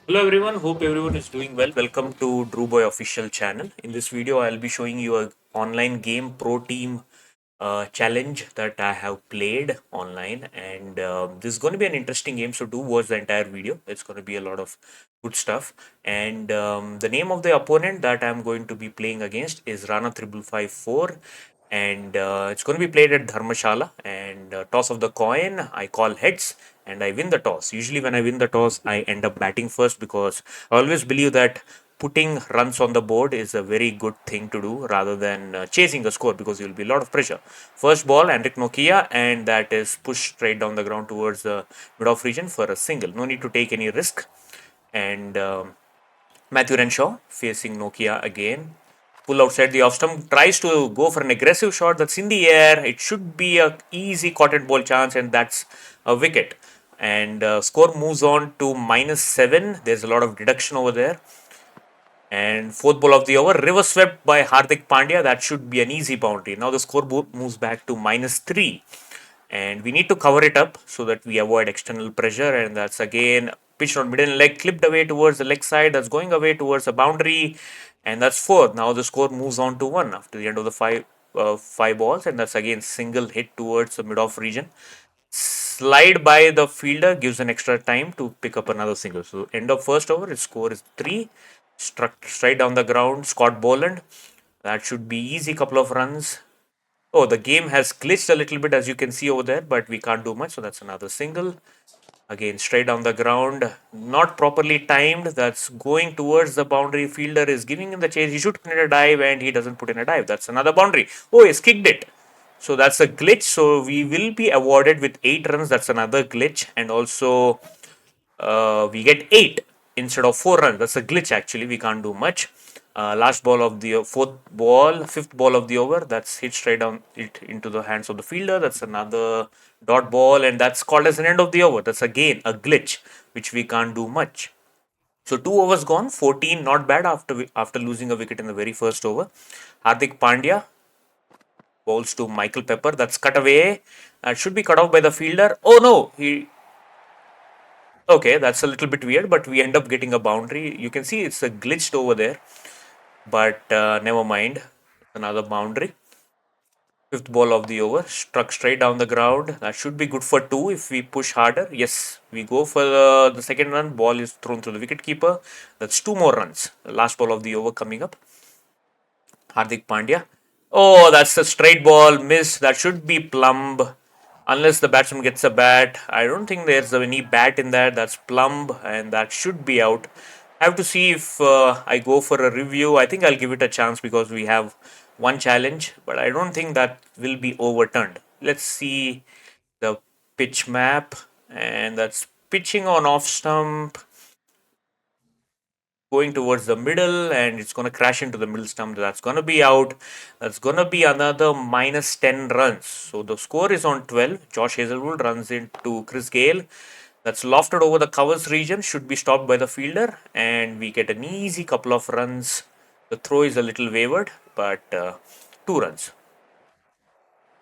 Hello everyone, hope everyone is doing well. Welcome to Drew Boy official channel. In this video, I'll be showing you a online game pro team challenge that I have played online, and this is going to be an interesting game. So do watch the entire video. It's going to be a lot of good stuff. And the name of the opponent that I'm going to be playing against is Rana 5554, and it's going to be played at Dharmashala. And toss of the coin, I call heads, and I win the toss. Usually, when I win the toss, I end up batting first because I always believe that putting runs on the board is a very good thing to do rather than chasing a score because there will be a lot of pressure. First ball, Enric Nokia, and that is pushed straight down the ground towards the mid off region for a single. No need to take any risk. And Matthew Renshaw facing Nokia again. Pull outside the off stump, tries to go for an aggressive shot that's in the air. It should be a easy cotton ball chance, and that's a wicket. And score moves on to -7. There's a lot of deduction over there. And fourth ball of the over, reverse swept by Hardik Pandya. That should be an easy boundary. Now the score moves back to -3. And we need to cover it up so that we avoid external pressure. And that's again pitched on middle leg, clipped away towards the leg side. That's going away towards the boundary. And that's fourth. Now the score moves on to 1 after the end of the five balls. And that's again single hit towards the mid off region. Slide by the fielder gives an extra time to pick up another single. So end of first over, his score is 3. Struck straight down the ground, Scott Boland. That should be easy couple of runs. Oh, the game has glitched a little bit as you can see over there, but we can't do much. So that's another single. Again, straight down the ground, not properly timed. That's going towards the boundary. Fielder is giving him the chase. He should put in a dive, and he doesn't put in a dive. That's another boundary. Oh, he's kicked it. So that's a glitch. So we will be awarded with 8 runs. That's another glitch. And also, we get 8 instead of 4 runs. That's a glitch actually. We can't do much. Last ball of the fifth ball of the over. That's hit straight down it into the hands of the fielder. That's another dot ball, and that's called as an end of the over. That's again a glitch, which we can't do much. So 2 overs gone, 14, not bad after losing a wicket in the very first over. Hardik Pandya bowls to Michael Pepper. That's cut away. That should be cut off by the fielder. Oh no, he okay, that's a little bit weird, but we end up getting a boundary. You can see it's a glitched over there, but never mind. Another boundary. Fifth ball of the over, struck straight down the ground. That should be good for 2 if we push harder. Yes, we go for the second run. Ball is thrown through the wicket keeper. That's 2 more runs. Last ball of the over coming up. Hardik Pandya. Oh, that's a straight ball. Miss. That should be plumb. Unless the batsman gets a bat. I don't think there's any bat in there. That's plumb, and that should be out. I have to see if I go for a review. I think I'll give it a chance because we have one challenge, but I don't think that will be overturned. Let's see the pitch map, and that's pitching on off stump, going towards the middle, and it's going to crash into the middle stump. That's going to be out. That's going to be another -10 runs. So the score is on 12. Josh Hazelwood runs into Chris Gale. That's lofted over the covers region, should be stopped by the fielder, and we get an easy couple of runs. The throw is a little wavered, but 2 runs.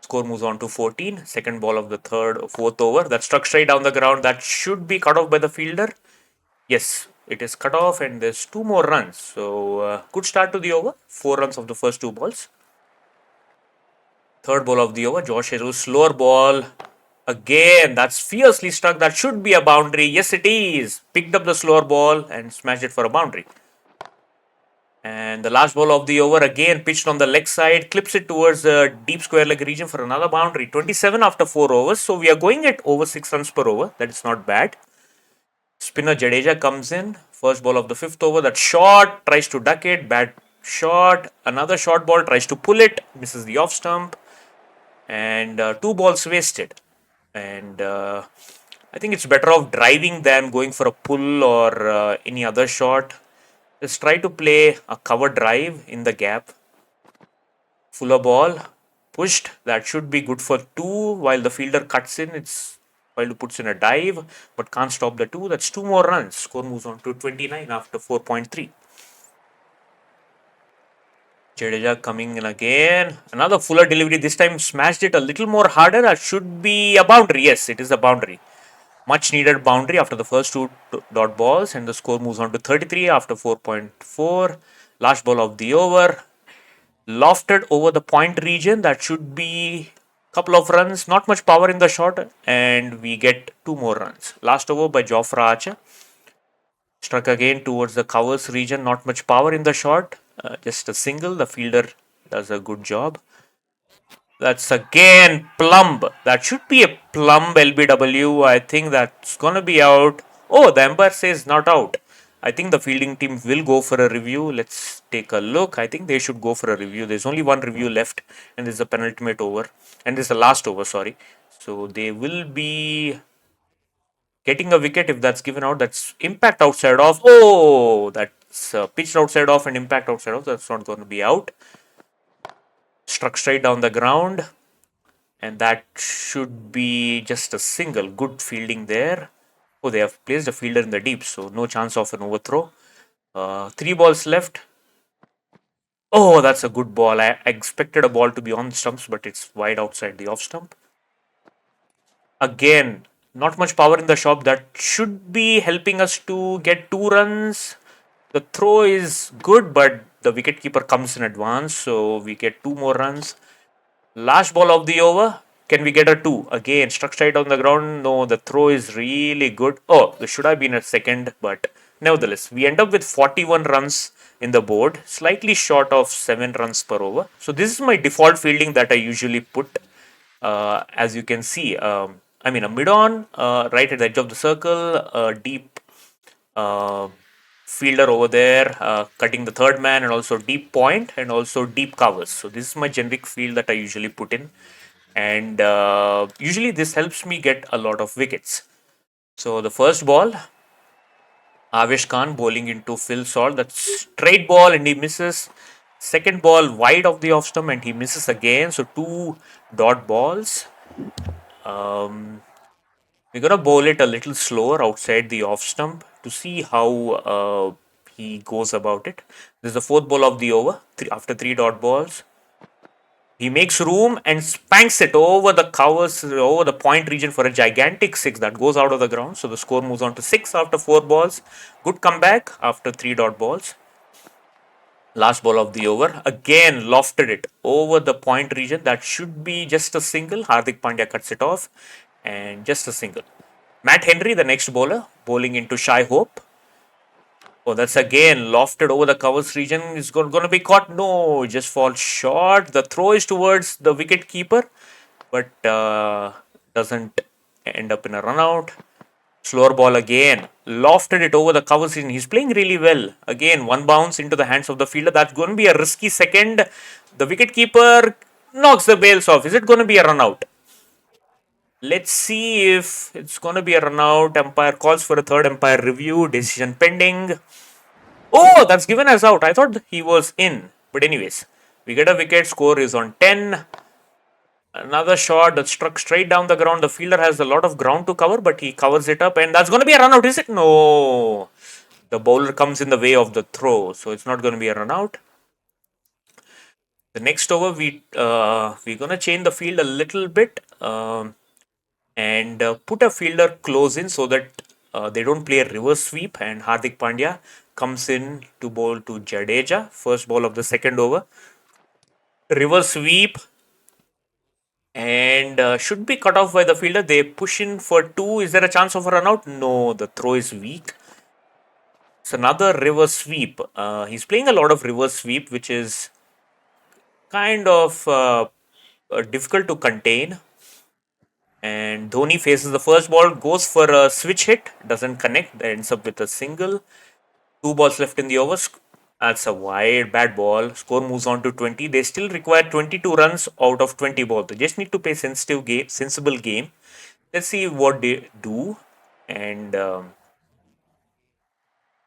Score moves on to 14. Second ball of the fourth over. That struck straight down the ground. That should be cut off by the fielder. Yes, it is cut off, and there's 2 more runs. So, good start to the over. 4 runs of the first 2 balls. Third ball of the over. Josh Hazel, slower ball. Again, that's fiercely struck. That should be a boundary. Yes, it is. Picked up the slower ball and smashed it for a boundary. And the last ball of the over again pitched on the leg side, clips it towards the deep square leg region for another boundary. 27 after 4 overs. So we are going at over 6 runs per over. That is not bad. Spinner Jadeja comes in. First ball of the fifth over. That shot tries to duck it. Bad shot. Another short ball tries to pull it. Misses the off stump. And 2 balls wasted. And I think it's better off driving than going for a pull or any other shot. Just try to play a cover drive in the gap. Fuller ball pushed. That should be good for 2. While the fielder cuts in, it's while he puts in a dive, but can't stop the 2. That's 2 more runs. Score moves on to 29 after 4.3. Jadeja coming in again. Another Fuller delivery. This time smashed it a little more harder. That should be a boundary. Yes, it is a boundary. Much needed boundary after the first two dot balls, and the score moves on to 33 after 4.4. Last ball of the over. Lofted over the point region. That should be couple of runs. Not much power in the shot, and we get two more runs. Last over by Jofra Archer. Struck again towards the covers region. Not much power in the shot. Just a single. The fielder does a good job. That's again plumb. That should be a plumb LBW. I think that's gonna be out. Oh, the umpire says not out. I think the fielding team will go for a review. Let's take a look. I think they should go for a review. There's only one review left, and this is the penultimate over, and this is the last over. Sorry. So they will be getting a wicket if that's given out. That's impact outside off. Oh, that's pitched outside off and impact outside off. That's not going to be out. Struck straight down the ground, and that should be just a single. Good fielding there. Oh, they have placed a fielder in the deep, so no chance of an overthrow. Three balls left. Oh, that's a good ball. I expected a ball to be on the stumps, but it's wide outside the off stump. Again, not much power in the shop. That should be helping us to get two runs. The throw is good, but the wicketkeeper comes in advance, so we get two more runs. Last ball of the over. Can we get a two? Again, struck straight on the ground. No, the throw is really good. Oh, there should have been a second, but nevertheless, we end up with 41 runs in the board, slightly short of 7 runs per over. So, this is my default fielding that I usually put. As you can see, I mean, a mid on, right at the edge of the circle, a deep uh, fielder over there, cutting the third man, and also deep point and also deep covers. So this is my generic field that I usually put in, and usually this helps me get a lot of wickets. So the first ball, Avesh Khan bowling into Phil Salt. That's straight ball and he misses. Second ball wide of the off stump and he misses again. So two dot balls. Um, we're gonna bowl it a little slower outside the off stump to see how he goes about it. This is the fourth ball of the over. After three dot balls, he makes room and spanks it over the covers, over the point region for a gigantic six that goes out of the ground. So the score moves on to 6 after 4 balls. Good comeback after 3 dot balls. Last ball of the over. Again, lofted it over the point region. That should be just a single. Hardik Pandya cuts it off. And just a single. Matt Henry, the next bowler, bowling into Shy Hope. Oh, that's again lofted over the covers region. Is going to be caught. No, just falls short. The throw is towards the wicket keeper, but doesn't end up in a run out. Slower ball again. Lofted it over the covers region. He's playing really well. Again, one bounce into the hands of the fielder. That's going to be a risky second. The wicket keeper knocks the bails off. Is it going to be a run out? Let's see if it's going to be a run out. Umpire calls for a third umpire review. Decision pending. Oh, that's given as out. I thought he was in. But anyways, we get a wicket. Score is on 10. Another shot that struck straight down the ground. The fielder has a lot of ground to cover, but he covers it up. And that's going to be a run out, is it? No. The bowler comes in the way of the throw. So it's not going to be a run out. The next over, we're going to change the field a little bit. And put a fielder close in so that they don't play a reverse sweep, and Hardik Pandya comes in to bowl to Jadeja, first ball of the second over. Reverse sweep and should be cut off by the fielder. They push in for two. Is there a chance of a run out? No, the throw is weak. It's another reverse sweep. He's playing a lot of reverse sweep, which is kind of difficult to contain. And Dhoni faces the first ball, goes for a switch hit, doesn't connect, ends up with a single. 2 balls left in the over. That's a wide, bad ball. Score moves on to 20. They still require 22 runs out of 20 balls. They just need to play sensible game. Let's see what they do. And Hardik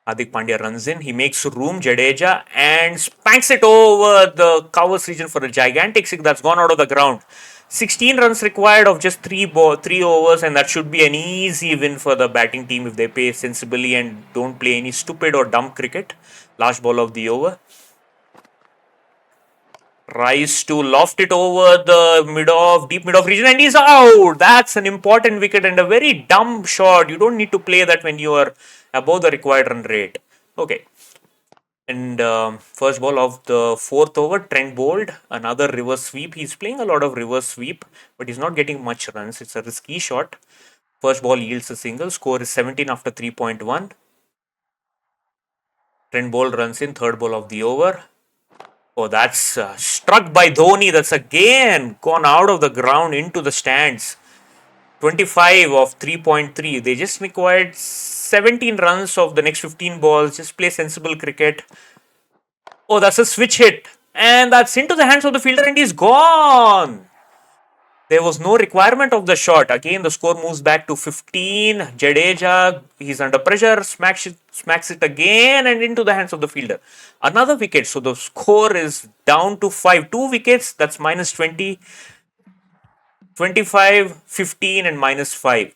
Pandya runs in. He makes room, Jadeja, and spanks it over the covers region for a gigantic six that's gone out of the ground. 16 runs required of just three overs, and that should be an easy win for the batting team if they play sensibly and don't play any stupid or dumb cricket. Last ball of the over. Tries to loft it over the deep mid off region, and he's out. That's an important wicket and a very dumb shot. You don't need to play that when you are above the required run rate. Okay. And first ball of the fourth over, Trent bowled another reverse sweep. He's playing a lot of reverse sweep, but he's not getting much runs. It's a risky shot. First ball yields a single. Score is 17 after 3.1. Trent bowled runs in third ball of the over. Oh, that's struck by Dhoni. That's again gone out of the ground into the stands. 25 of 3.3. They just required 17 runs of the next 15 balls. Just play sensible cricket. Oh, that's a switch hit. And that's into the hands of the fielder and he's gone. There was no requirement of the shot. Again, the score moves back to 15. Jadeja, he's under pressure, smacks it again and into the hands of the fielder. Another wicket. So the score is down to 5. 2 wickets, that's minus 20. 25, 15 and minus 5.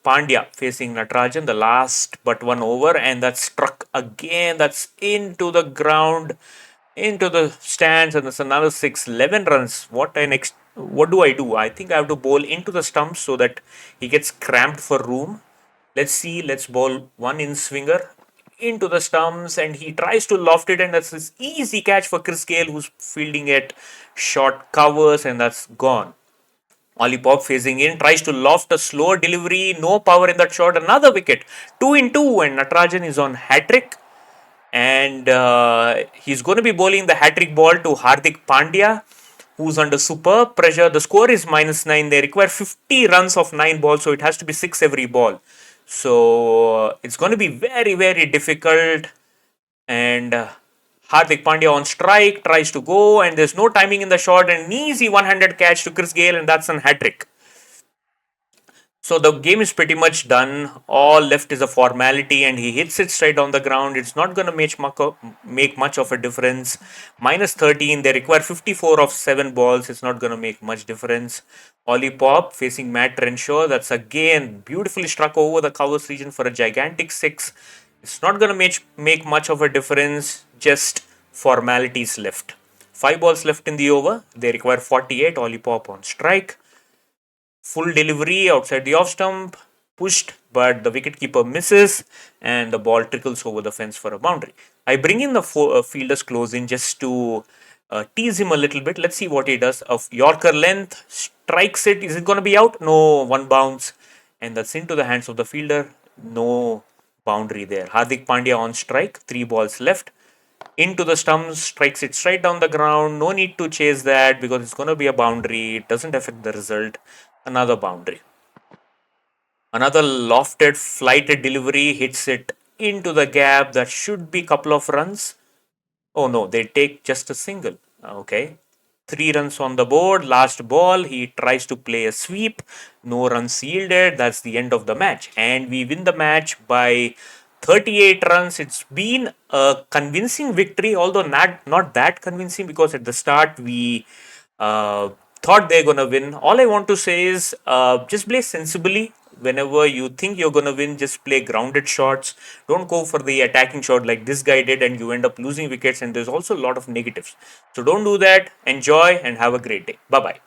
Pandya facing Natarajan, the last but one over, and that's struck again. That's into the ground, into the stands, and that's another 6. 11 runs. What do I do? I think I have to bowl into the stumps so that he gets cramped for room. Let's see. Let's bowl one in swinger into the stumps, and he tries to loft it, and that's this easy catch for Chris Gayle, who's fielding it. Short covers, and that's gone. Ollie Pop facing in, tries to loft a slower delivery, no power in that shot, another wicket. 2 in 2, and Natarajan is on hat trick. And he's going to be bowling the hat trick ball to Hardik Pandya, who's under superb pressure. The score is minus 9. They require 50 runs of 9 balls, so it has to be 6 every ball. So it's going to be very, very difficult. And Hardik Pandya on strike, tries to go, and there's no timing in the shot, and an easy one-handed catch to Chris Gayle, and that's an hat-trick. So the game is pretty much done. All left is a formality, and he hits it straight on the ground. It's not going to make much of a difference. Minus 13, they require 54 of 7 balls. It's not going to make much difference. Ollie Pop facing Matt Renshaw. That's again beautifully struck over the covers region for a gigantic 6. It's not going to make much of a difference, just formalities left. 5 balls left in the over. They require 48. Ollie Pop on strike. Full delivery outside the off stump. Pushed, but the wicketkeeper misses and the ball trickles over the fence for a boundary. I bring in the fielders close in just to tease him a little bit. Let's see what he does. Of Yorker length, strikes it. Is it going to be out? No, one bounce. And that's into the hands of the fielder. No boundary there. Hardik Pandya on strike, 3 balls left. Into the stumps, strikes it straight down the ground. No need to chase that because it's going to be a boundary. It doesn't affect the result. Another boundary. Another lofted, flighted delivery hits it into the gap. That should be a couple of runs. Oh no, they take just a single. Okay. 3 runs on the board. Last ball, he tries to play a sweep. No runs yielded. That's the end of the match. And we win the match by 38 runs. It's been a convincing victory, although not that convincing because at the start we thought they're going to win. All I want to say is just play sensibly. Whenever you think you're going to win, just play grounded shots. Don't go for the attacking shot like this guy did and you end up losing wickets. And there's also a lot of negatives. So don't do that. Enjoy and have a great day. Bye-bye.